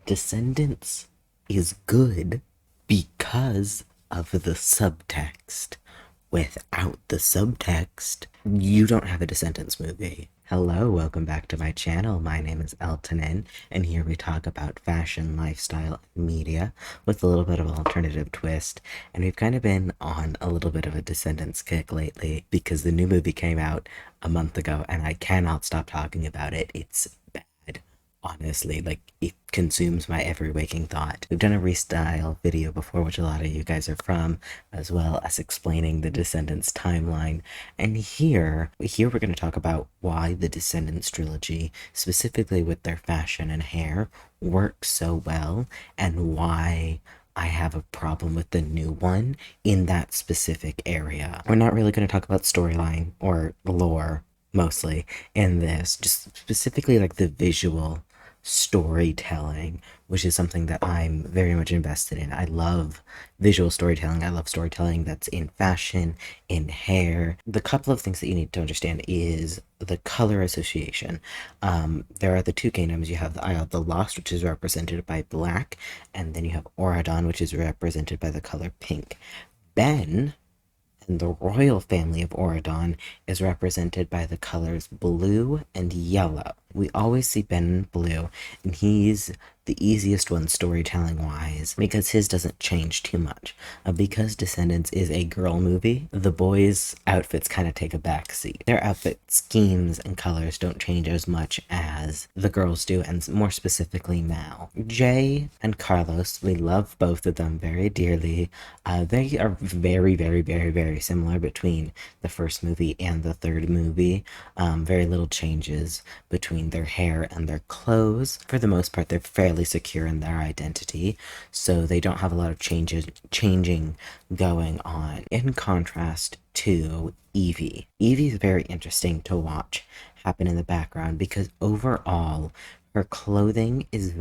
Descendants is good because of the subtext. Without the subtext, you don't have a Descendants movie. Hello, welcome back to my channel. My name is Eltonin, and here we talk about fashion, lifestyle, and media with a little bit of an alternative twist. And we've kind of been on a little bit of a Descendants kick lately because the new movie came out a month ago, and I cannot stop talking about it. It's bad. Honestly, like, it consumes my every waking thought. We've done a restyle video before, which a lot of you guys are from, as well as explaining the Descendants timeline. And here we're going to talk about why the Descendants trilogy, specifically with their fashion and hair, works so well, and why I have a problem with the new one in that specific area. We're not really going to talk about storyline or lore mostly in this, just specifically like the visual storytelling, which is something that I'm very much invested in. I love visual storytelling. I love storytelling that's in fashion, in hair. The couple of things that you need to understand is the color association. There are the two kingdoms. You have the Isle of the Lost, which is represented by black, and then you have Auradon, which is represented by the color pink. Ben and the royal family of Auradon is represented by the colors blue and yellow. We always see Ben in blue, and he's the easiest one storytelling wise because his doesn't change too much. Because Descendants is a girl movie, the boys' outfits kind of take a backseat. Their outfit schemes and colors don't change as much as the girls do, and more specifically Mal. Jay and Carlos, we love both of them very dearly. They are very, very, very, very similar between the first movie and the third movie. Very little changes between their hair and their clothes. For the most part, they're fairly secure in their identity, so they don't have a lot of changing going on. In contrast to Evie. Evie is very interesting to watch happen in the background because overall her clothing is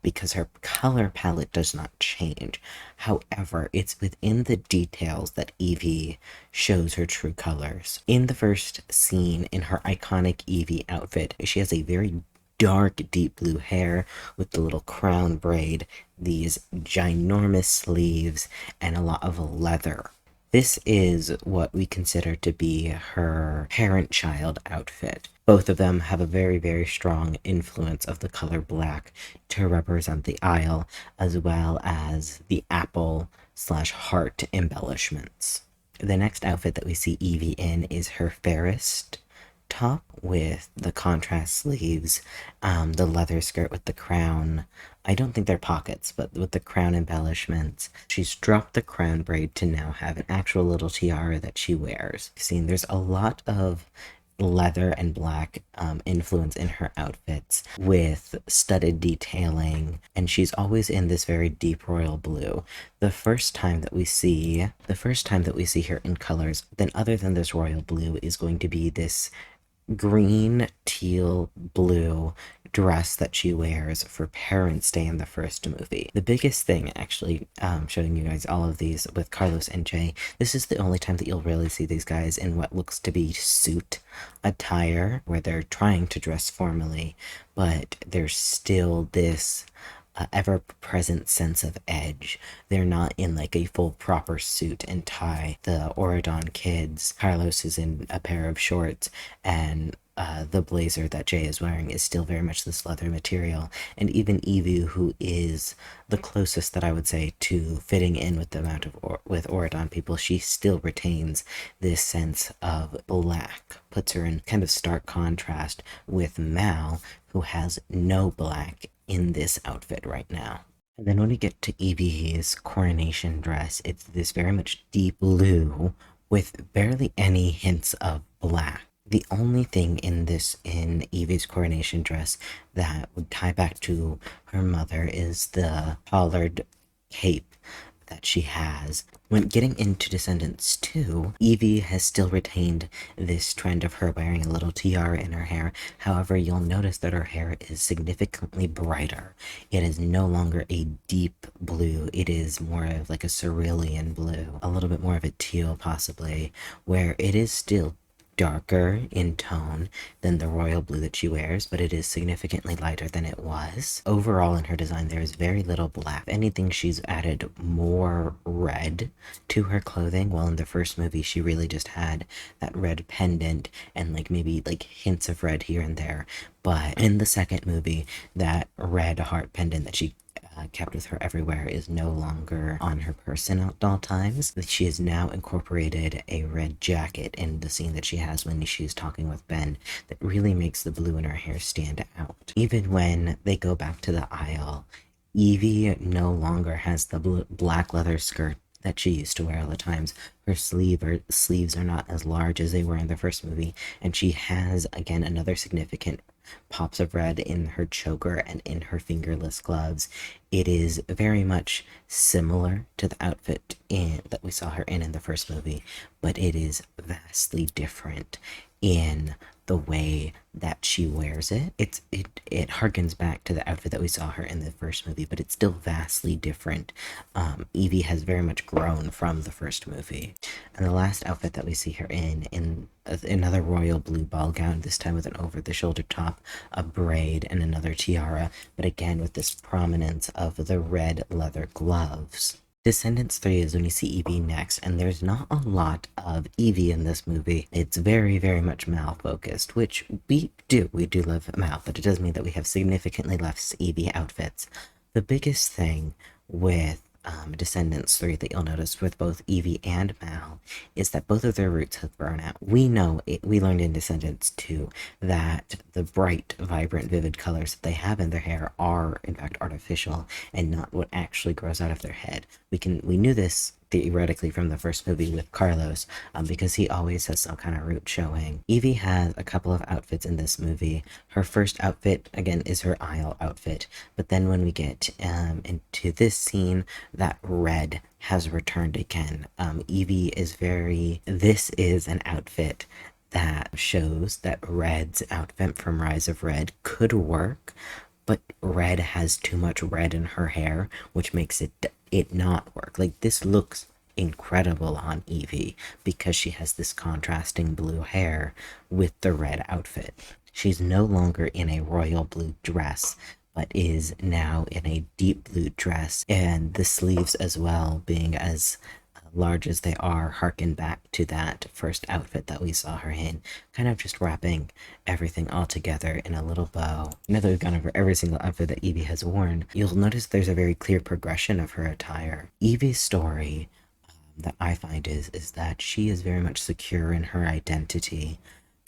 because her color palette does not change. However, it's within the details that Evie shows her true colors. In the first scene, in her iconic Evie outfit, she has a very dark, deep blue hair with the little crown braid, these ginormous sleeves, and a lot of leather. This is what we consider to be her parent-child outfit. Both of them have a very, very strong influence of the color black to represent the Isle, as well as the apple/heart embellishments. The next outfit that we see Evie in is her fairest top with the contrast sleeves, the leather skirt with the crown. I don't think they're pockets, but with the crown embellishments. She's dropped the crown braid to now have an actual little tiara that she wears. Seeing there's a lot of leather and black influence in her outfits with studded detailing, and she's always in this very deep royal blue. The first time that we see her in colors, then other than this royal blue, is going to be this green, teal, blue dress that she wears for Parents' Day in the first movie. The biggest thing, actually, showing you guys all of these with Carlos and Jay, this is the only time that you'll really see these guys in what looks to be suit attire, where they're trying to dress formally, but there's still this ever-present sense of edge. They're not in like a full proper suit and tie. The Auradon kids, Carlos is in a pair of shorts, and the blazer that Jay is wearing is still very much this leather material. And even Evie, who is the closest that I would say to fitting in with the amount of with Auradon people, she still retains this sense of black. Puts her in kind of stark contrast with Mal, who has no black in this outfit right now. And then when we get to Evie's coronation dress, it's this very much deep blue with barely any hints of black. The only thing in Evie's coronation dress that would tie back to her mother is the collared cape that she has. When getting into Descendants 2, Evie has still retained this trend of her wearing a little tiara in her hair. However, you'll notice that her hair is significantly brighter. It is no longer a deep blue. It is more of like a cerulean blue, a little bit more of a teal possibly, where it is still darker in tone than the royal blue that she wears, but it is significantly lighter than it was. Overall, in her design, there is very little black. If anything, she's added more red to her clothing, while in the first movie, she really just had that red pendant and like maybe like hints of red here and there. But in the second movie, that red heart pendant that she kept with her everywhere is no longer on her person at all times. She has now incorporated a red jacket in the scene that she has when she's talking with Ben that really makes the blue in her hair stand out. Even when they go back to the aisle, Evie no longer has the black leather skirt that she used to wear all the times. Her sleeves are not as large as they were in the first movie, and she has, again, another significant pops of red in her choker and in her fingerless gloves. It is very much similar to the outfit that we saw her in the first movie, but it is vastly different in the way that she wears it. It harkens back to the outfit that we saw her in the first movie, but it's still vastly different. Evie has very much grown from the first movie. And the last outfit that we see her in another royal blue ball gown, this time with an over-the-shoulder top, a braid, and another tiara, but again with this prominence of the red leather gloves. Descendants 3 is when you see Evie next, and there's not a lot of Evie in this movie. It's very, very much Mal focused, which we do. We do love Mal, but it does mean that we have significantly less Evie outfits. The biggest thing with Descendants 3 that you'll notice with both Evie and Mal is that both of their roots have grown out. We know we learned in Descendants 2 that the bright, vibrant, vivid colors that they have in their hair are in fact artificial and not what actually grows out of their head. We knew this theoretically from the first movie with Carlos, because he always has some kind of root showing. Evie has a couple of outfits in this movie. Her first outfit, again, is her aisle outfit, but then when we get into this scene, that red has returned again. This is an outfit that shows that Red's outfit from Rise of Red could work, but Red has too much red in her hair, which makes it not work. Like, this looks incredible on Evie because she has this contrasting blue hair with the red outfit. She's no longer in a royal blue dress, but is now in a deep blue dress, and the sleeves as well, being as large as they are, harken back to that first outfit that we saw her in, kind of just wrapping everything all together in a little bow. Now that we've gone over every single outfit that Evie has worn, you'll notice there's a very clear progression of her attire. Evie's story that I find is that she is very much secure in her identity,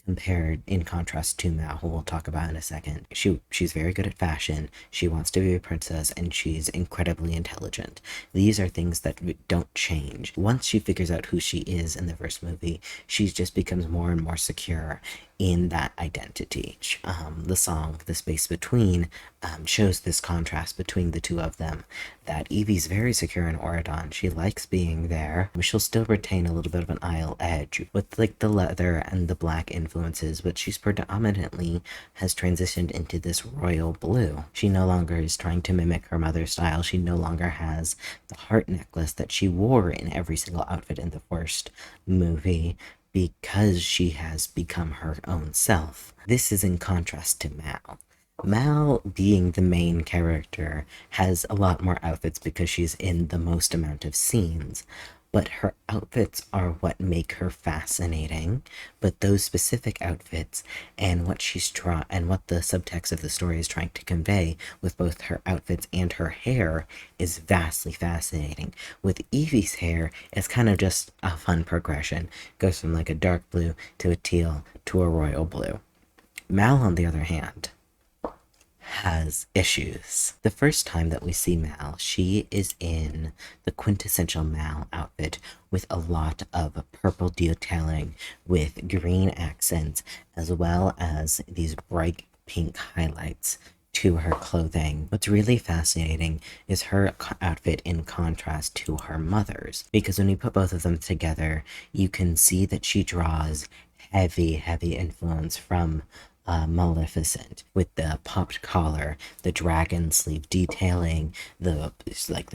compared in contrast to Mal, who we'll talk about in a second. She's very good at fashion, she wants to be a princess, and she's incredibly intelligent. These are things that don't change. Once she figures out who she is in the first movie, she just becomes more and more secure in that identity. The song, The Space Between, shows this contrast between the two of them, that Evie's very secure in Oridon. She likes being there, but she'll still retain a little bit of an Isle edge with like the leather and the black influences, but she's predominantly has transitioned into this royal blue. She no longer is trying to mimic her mother's style. She no longer has the heart necklace that she wore in every single outfit in the first movie, because she has become her own self. This is in contrast to Mal. Mal, being the main character, has a lot more outfits because she's in the most amount of scenes, but her outfits are what make her fascinating. But those specific outfits and what the subtext of the story is trying to convey with both her outfits and her hair is vastly fascinating. With Evie's hair, it's kind of just a fun progression. It goes from like a dark blue to a teal to a royal blue. Mal, on the other hand, has issues. The first time that we see Mal, she is in the quintessential Mal outfit with a lot of purple detailing with green accents, as well as these bright pink highlights to her clothing. What's really fascinating is her outfit in contrast to her mother's, because when you put both of them together, you can see that she draws heavy influence from Maleficent, with the popped collar, the dragon sleeve detailing, the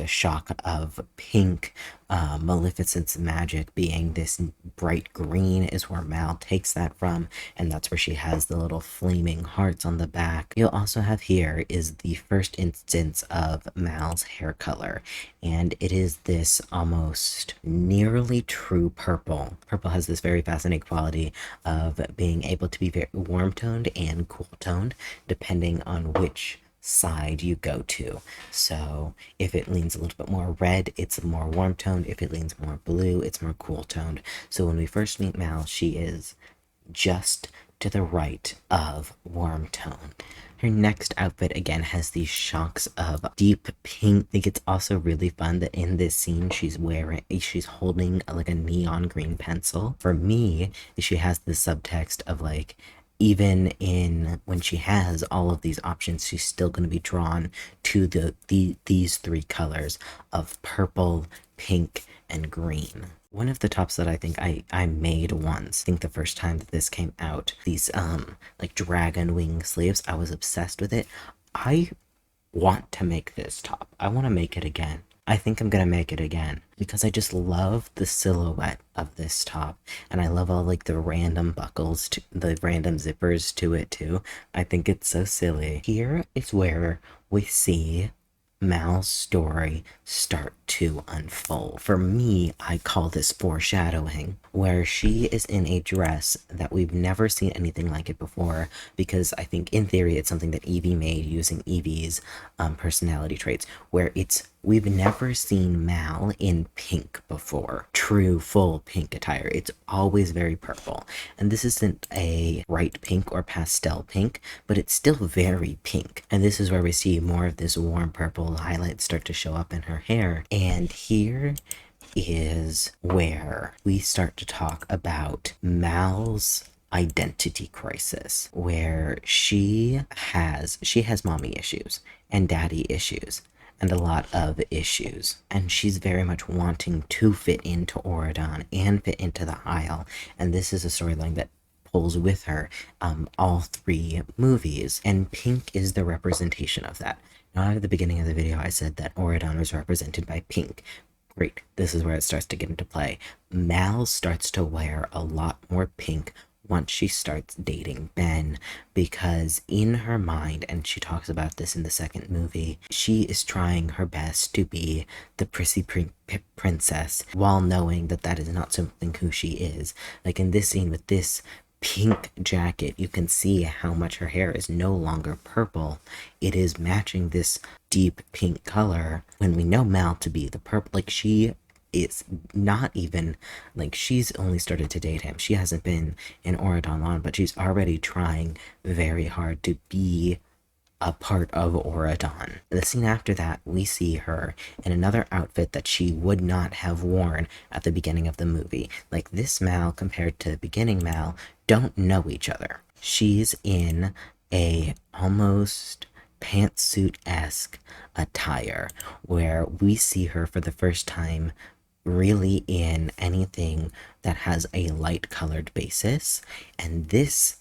shock of pink Maleficent's magic being this bright green is where Mal takes that from, and that's where she has the little flaming hearts on the back. You'll also have here is the first instance of Mal's hair color, and it is this almost nearly true purple. Purple has this very fascinating quality of being able to be very warm toned and cool toned depending on which side you go to. So if it leans a little bit more red, it's more warm toned. If it leans more blue, it's more cool toned. So when we first meet Mal, she is just to the right of warm tone. Her next outfit again has these shocks of deep pink. I think it's also really fun that in this scene she's holding like a neon green pencil. For me, she has the subtext of like, even in when she has all of these options, she's still going to be drawn to these three colors of purple, pink, and green. One of the tops that I think I made once, I think the first time that this came out, these like dragon wing sleeves, I was obsessed with it. I want to make this top. I want to make it again. I think I'm gonna make it again because I just love the silhouette of this top, and I love all like the random buckles, the random zippers to it too. I think it's so silly. Here is where we see Mal's story start to unfold. For me, I call this foreshadowing, where she is in a dress that we've never seen anything like it before, because I think in theory it's something that Evie made using Evie's personality traits, where we've never seen Mal in pink before. True, full pink attire. It's always very purple. And this isn't a bright pink or pastel pink, but it's still very pink. And this is where we see more of this warm purple highlights start to show up in her hair. And here is where we start to talk about Mal's identity crisis, where she has mommy issues and daddy issues and a lot of issues, and she's very much wanting to fit into Auradon and fit into the Isle, and this is a storyline that pulls with her all three movies, and pink is the representation of that. Now, at the beginning of the video I said that Auradon was represented by pink. Great, this is where it starts to get into play. Mal starts to wear a lot more pink once she starts dating Ben, because in her mind, and she talks about this in the second movie, she is trying her best to be the prissy princess while knowing that that is not something who she is. Like in this scene with this pink jacket, you can see how much her hair is no longer purple. It is matching this deep pink color when we know Mal to be the purple. Like it's not even like she's only started to date him. She hasn't been in Auradon long, but she's already trying very hard to be a part of Auradon. The scene after that, we see her in another outfit that she would not have worn at the beginning of the movie. Like this Mal compared to the beginning Mal don't know each other. She's in a almost pantsuit-esque attire where we see her for the first time really in anything that has a light colored basis, and this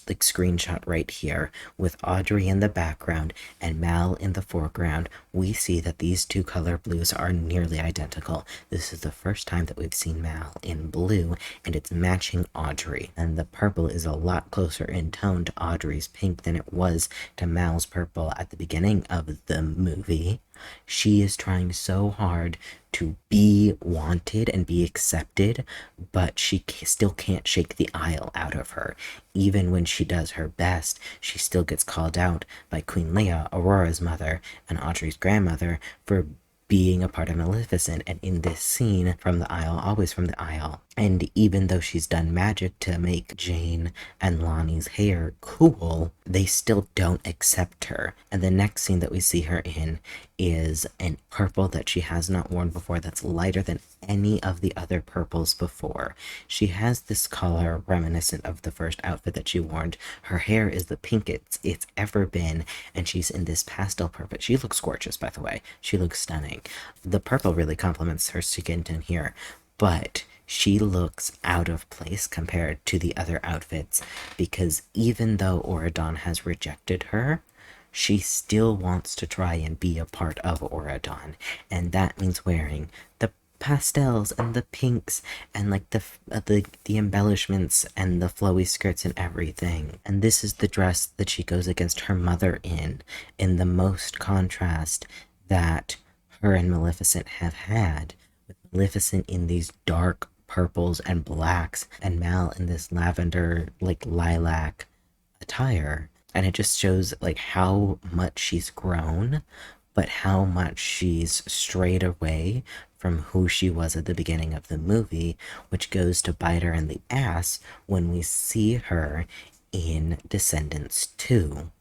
like screenshot right here with Audrey in the background and Mal in the foreground, we see that these two color blues are nearly identical. This is the first time that we've seen Mal in blue, and it's matching Audrey, and the purple is a lot closer in tone to Audrey's pink than it was to Mal's purple at the beginning of the movie. She is trying so hard to be wanted and be accepted, but she still can't shake the Isle out of her. Even when she does her best, she still gets called out by Queen Leia, Aurora's mother, and Audrey's grandmother for being a part of Maleficent, and in this scene, from the Isle, always from the Isle. And even though she's done magic to make Jane and Lonnie's hair cool, they still don't accept her. And the next scene that we see her in is an purple that she has not worn before that's lighter than any of the other purples before. She has this color reminiscent of the first outfit that she wore. Her hair is the pinkest it's ever been, and she's in this pastel purple. She looks gorgeous, by the way. She looks stunning. The purple really complements her skin tone here, but she looks out of place compared to the other outfits, because even though Auradon has rejected her, she still wants to try and be a part of Auradon, and that means wearing the pastels and the pinks and like the embellishments and the flowy skirts and everything. And this is the dress that she goes against her mother in the most contrast that her and Maleficent have had, with Maleficent in these dark purples and blacks and Mal in this lavender like lilac attire. And it just shows like how much she's grown, but how much she's strayed away from who she was at the beginning of the movie, which goes to bite her in the ass when we see her in Descendants 2.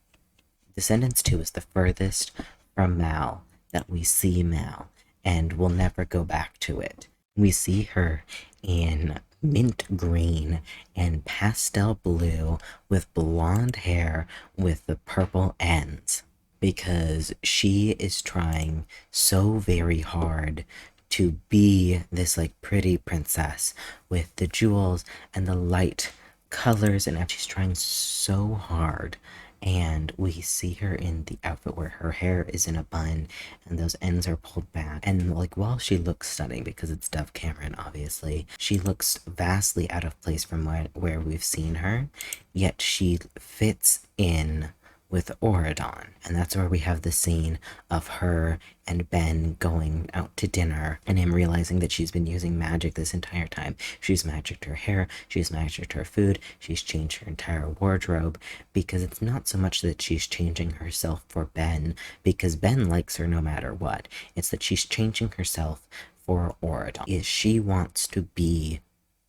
Descendants 2 is the furthest from Mal that we see Mal, and we'll never go back to it. We see her in mint green and pastel blue with blonde hair with the purple ends, because she is trying so very hard to be this like pretty princess with the jewels and the light colors, and she's trying so hard. And we see her in the outfit where her hair is in a bun and those ends are pulled back. And like, while she looks stunning because it's Dove Cameron, obviously, she looks vastly out of place from where we've seen her, yet she fits in with Auradon. And that's where we have the scene of her and Ben going out to dinner and him realizing that she's been using magic this entire time. She's magicked her hair, she's magicked her food, she's changed her entire wardrobe, because it's not so much that she's changing herself for Ben, because Ben likes her no matter what. It's that she's changing herself for Auradon. Is she wants to be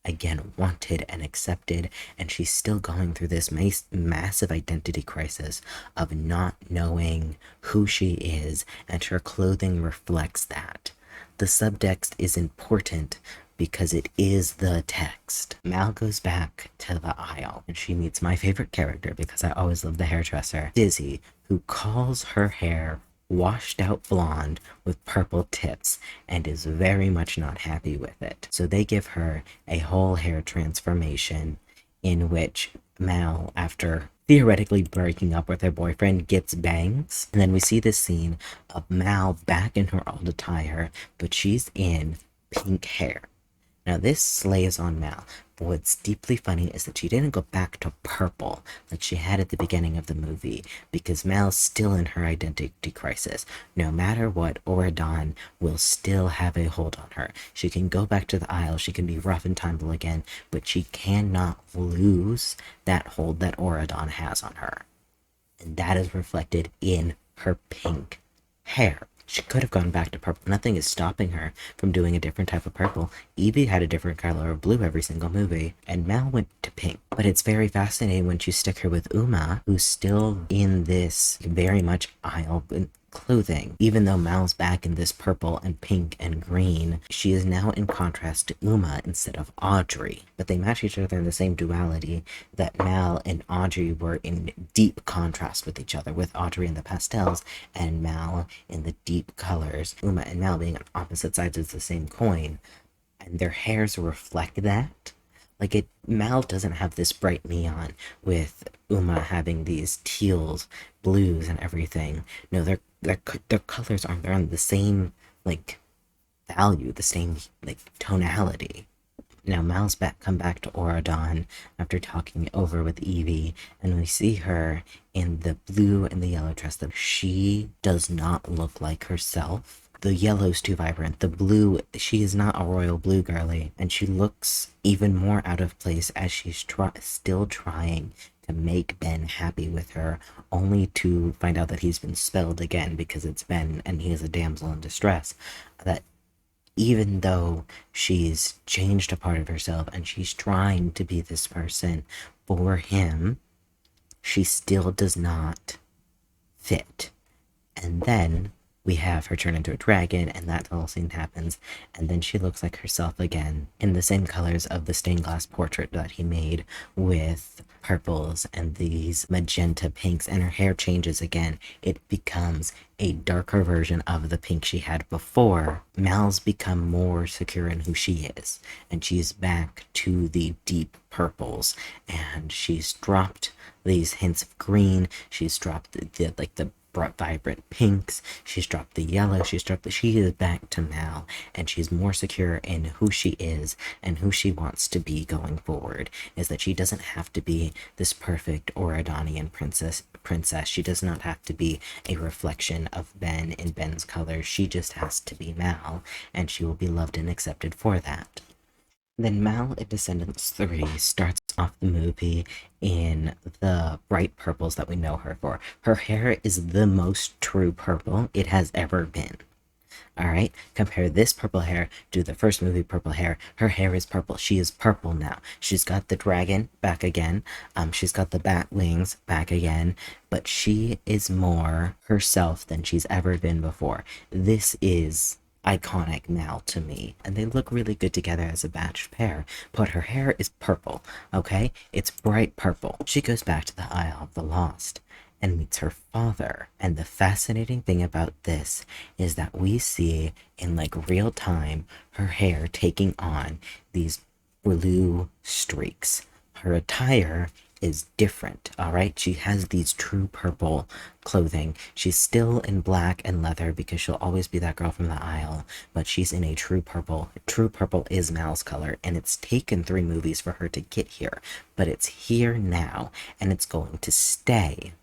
again wanted and accepted, and she's still going through this massive identity crisis of not knowing who she is, and her clothing reflects that. The subtext is important because it is the text. Mal goes back to the aisle and she meets my favorite character, because I always love the hairdresser, Dizzy, who calls her hair washed out blonde with purple tips and is very much not happy with it. So they give her a whole hair transformation in which Mal, after theoretically breaking up with her boyfriend, gets bangs. And then we see this scene of Mal back in her old attire, but she's in pink hair. Now this slays on Mal, but what's deeply funny is that she didn't go back to purple like she had at the beginning of the movie, because Mal's still in her identity crisis. No matter what, Auradon will still have a hold on her. She can go back to the aisle, she can be rough and tumble again, but she cannot lose that hold that Auradon has on her. And that is reflected in her pink hair. She could have gone back to purple. Nothing is stopping her from doing a different type of purple. Evie had a different color of blue every single movie, and Mal went to pink. But it's very fascinating when you stick her with Uma, who's still in this very much aisle clothing. Even though Mal's back in this purple and pink and green, she is now in contrast to Uma instead of Audrey. But they match each other in the same duality that Mal and Audrey were in deep contrast with each other, with Audrey in the pastels and Mal in the deep colors. Uma and Mal being on opposite sides of the same coin, and their hairs reflect that. Like, Mal doesn't have this bright neon with Uma having these teals, blues, and everything. No, their colors aren't. They're on the same like value, the same like tonality. Now Mal's come back to Auradon after talking it over with Evie, and we see her in the blue and the yellow dress. That she does not look like herself. The yellow's too vibrant. The blue, she is not a royal blue girly, and she looks even more out of place as she's still trying to make Ben happy with her, only to find out that he's been spelled again because it's Ben and he is a damsel in distress. That even though she's changed a part of herself and she's trying to be this person for him, she still does not fit. And then we have her turn into a dragon, and that whole scene happens, and then she looks like herself again in the same colors of the stained glass portrait that he made with purples and these magenta pinks, and her hair changes again. It becomes a darker version of the pink she had before. Mal's become more secure in who she is, and she's back to the deep purples, and she's dropped these hints of green. She's dropped the vibrant pinks, she's dropped the yellow, she is back to Mal, and she's more secure in who she is and who she wants to be going forward. Is that she doesn't have to be this perfect Oradonian princess. She does not have to be a reflection of Ben in Ben's colors. She just has to be Mal, and she will be loved and accepted for that. Then Mal in Descendants 3 starts off the movie in the bright purples that we know her for. Her hair is the most true purple it has ever been. Alright, compare this purple hair to the first movie purple hair. Her hair is purple. She is purple now. She's got the dragon back again. She's got the bat wings back again. But she is more herself than she's ever been before. This is iconic Mal to me, and they look really good together as a matched pair. But her hair is purple, okay? It's bright purple. She goes back to the Isle of the Lost and meets her father. And the fascinating thing about this is that we see in like real time her hair taking on these blue streaks. Her attire is different, all right? She has these true purple clothing. She's still in black and leather because she'll always be that girl from the Isle, but she's in a true purple. True purple is Mal's color, and it's taken 3 movies for her to get here, but it's here now, and it's going to stay.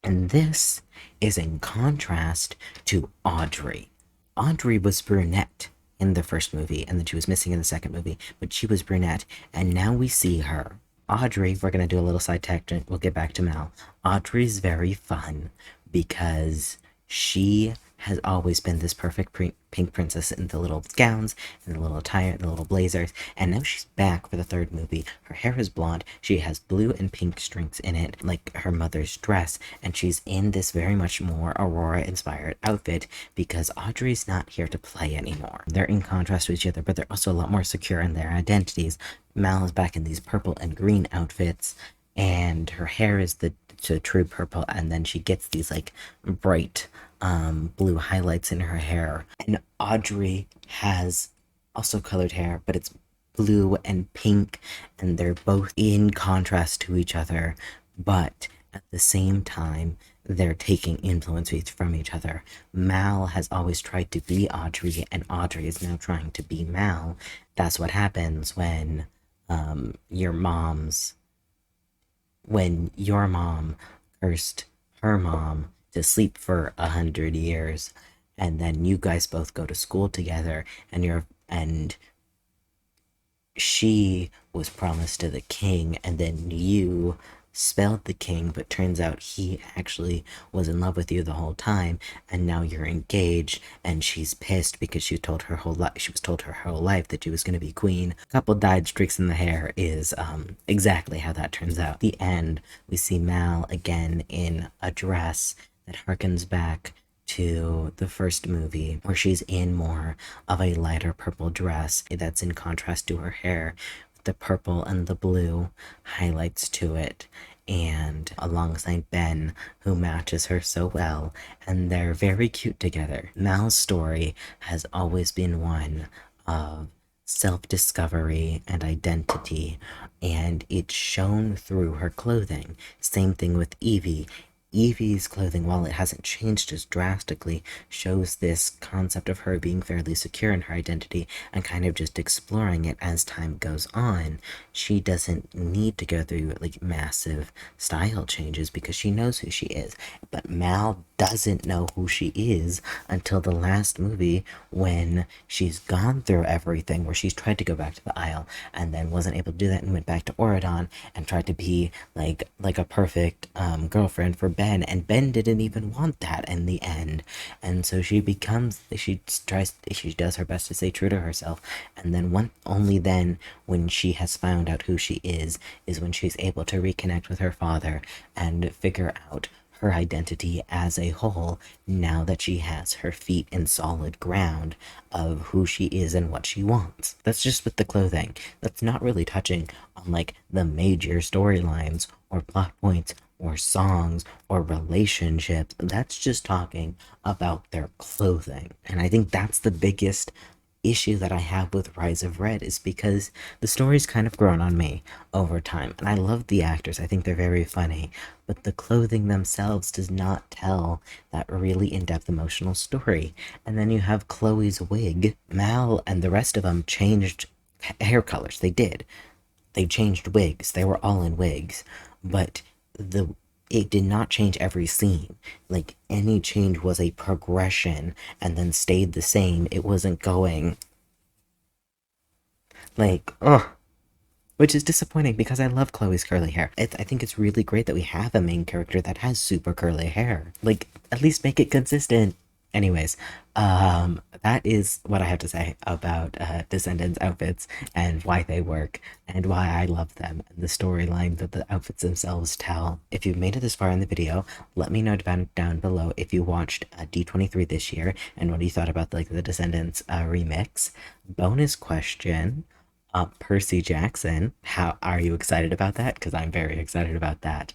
And this is in contrast to Audrey. Audrey was brunette in the first movie, and then she was missing in the second movie, but she was brunette, and now we see her. Audrey, we're going to do a little side tangent, we'll get back to Mal. Audrey's very fun because she has always been this perfect pink princess in the little gowns and the little attire and the little blazers, and now she's back for the 3rd movie. Her hair is blonde, she has blue and pink strings in it like her mother's dress, and she's in this very much more Aurora inspired outfit because Audrey's not here to play anymore. They're in contrast to each other, but they're also a lot more secure in their identities. Mal is back in these purple and green outfits, and her hair is the true purple, and then she gets these like bright blue highlights in her hair. And Audrey has also colored hair, but it's blue and pink, and they're both in contrast to each other, but at the same time they're taking influence from each other. Mal has always tried to be Audrey, and Audrey is now trying to be Mal. That's what happens when your mom cursed her mom to sleep for 100 years, and then you guys both go to school together, and she was promised to the king, and then you spelled the king, but turns out he actually was in love with you the whole time, and now you're engaged, and she's pissed because she was told her whole life that she was going to be queen. A couple dyed streaks in the hair is exactly how that turns out. At the end, we see Mal again in a dress that harkens back to the first movie, where she's in more of a lighter purple dress that's in contrast to her hair, with the purple and the blue highlights to it, and alongside Ben, who matches her so well, and they're very cute together. Mal's story has always been one of self-discovery and identity, and it's shown through her clothing. Same thing with Evie. Evie's clothing, while it hasn't changed as drastically, shows this concept of her being fairly secure in her identity and kind of just exploring it as time goes on. She doesn't need to go through like massive style changes because she knows who she is. But Mal doesn't know who she is until the last movie, when she's gone through everything, where she's tried to go back to the Isle and then wasn't able to do that and went back to Oradon and tried to be like a perfect girlfriend for Ben, and Ben didn't even want that in the end. And so she does her best to stay true to herself, and then only then, when she has found out who she is when she's able to reconnect with her father and figure out her identity as a whole, now that she has her feet in solid ground of who she is and what she wants. That's just with the clothing. That's not really touching on like the major storylines or plot points or songs or relationships. That's just talking about their clothing. And I think that's the biggest issue that I have with Rise of Red is because the story's kind of grown on me over time, and I love the actors. I think they're very funny, but the clothing themselves does not tell that really in-depth emotional story. And then you have Chloe's wig. Mal and the rest of them changed hair colors. They did. They changed wigs. They were all in wigs, but the it did not change every scene. Like, any change was a progression and then stayed the same. It wasn't going like, oh, which is disappointing because I love Chloe's curly hair. I think it's really great that we have a main character that has super curly hair. Like, at least make it consistent. Anyways, that is what I have to say about Descendants outfits and why they work and why I love them and the storyline that the outfits themselves tell. If you've made it this far in the video, let me know down below if you watched D23 this year and what you thought about like the Descendants remix. Bonus question. Percy Jackson. How are you excited about that? Because I'm very excited about that.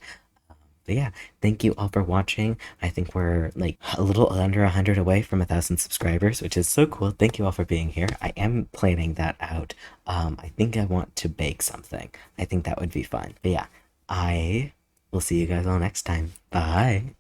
But yeah, thank you all for watching. I think we're like a little under 100 away from 1,000 subscribers, which is so cool. Thank you all for being here. I am planning that out. I think I want to bake something. I think that would be fun. But yeah, I will see you guys all next time. Bye.